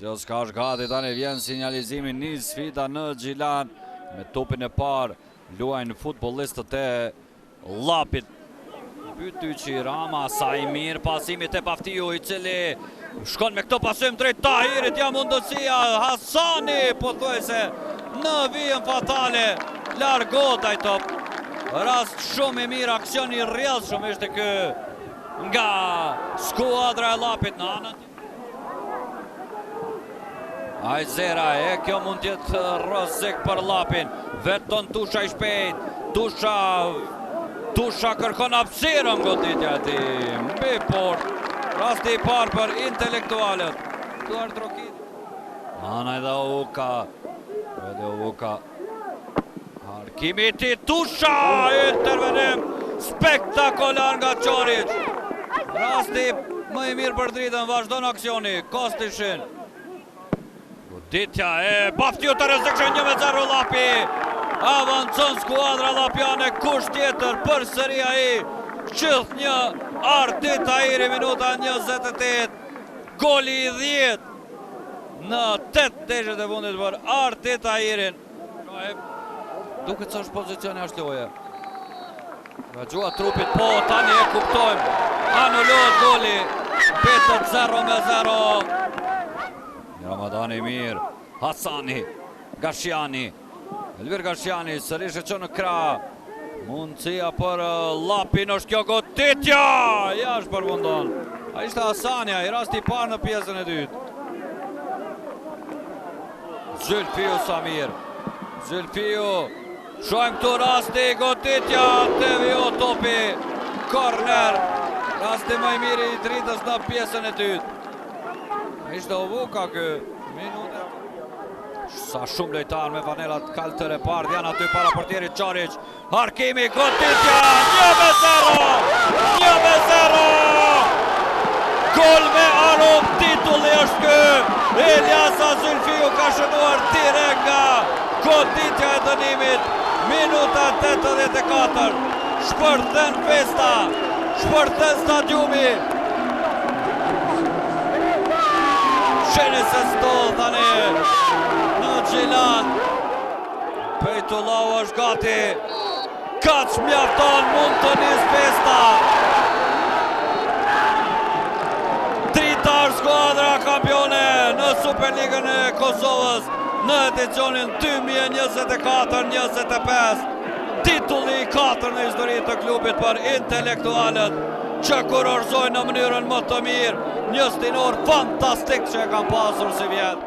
Gjoska është gati, tani vjen sinjalizimi një sfida në Gjilan. Me topin e parë luajnë futbollistët e Llapit. Bytyqi Rama, sa i mirë pasimit e Paftiju, i cili shkon me këto pasim drejt Tahirit, ja mundësia Hasani, po thuajse në vijën fatale, largot ai top. Rast shumë i mirë, aksion i rrjedhshëm ishte ky nga skuadra e Llapit në anën. Ajzera, e kjo mund tjetë rrezik për Llapin. Veton Tusha i shpejt. Tusha kërkon hapësirën goditja e tij. Mbi port. Rasti i parë për intelektualët. Tuar Trokit. Ana edhe Uka. Harkimi i tij Tusha, intervenim spektakolar nga Çorić. Rasti më i mirë për dritën, vazhdon aksioni. Kostishin. Ditja e Paftiju të rrezikshëm 1-0 Llapi. Avancon skuadra llapiane, kush tjetër përsëri ai. Qyth një Arti Tahiri, minuta 28. Goli i 10 në 8 ndeshjet e fundit për Arti Tahirin. Duket se është pozicioni ashtu loje. Nga gjua trupit, po tani e kuptojmë. Anulohet goli. Betet 0-0. Ramadani mirë, Hasani, Gashiani, Elvir Gashiani, sërish e që në krah. Mundësia për Llapin është kjo goditja, jashtë përfundon. A ishte Hasania, i rasti i parë në pjesën e dytë. Zylfiu Samir, Zylfiu, shojmë këtu rasti, goditja, TVO topi, korner, rasti më i mirë i dritës në pjesën e dytë. Ishte Ovuka kë minute. Sa shumë lojtar me vanelat kaltër e parë, janë aty para portierit Çorić. Harkimi, goditja, 1-0! Gol me arom, titulli është ky. Eliasa Zylfiu ka shënuar direkt nga goditja e dënimit. Minuta 84. Shpërthen festa, shpërthen stadiumi. Shene se stol tani në Gjilan. Pejtullau është gati. Kaç mjafton, mund të nis festa. Dritar skuadra kampione në Superligën e Kosovës në edicionin 2024-25. Titulli i 4 në historitë të klubit për intelektualët, që kurorëzojnë në mënyrën më të mirë një stinor fantastik që e kam pasur si vjetë.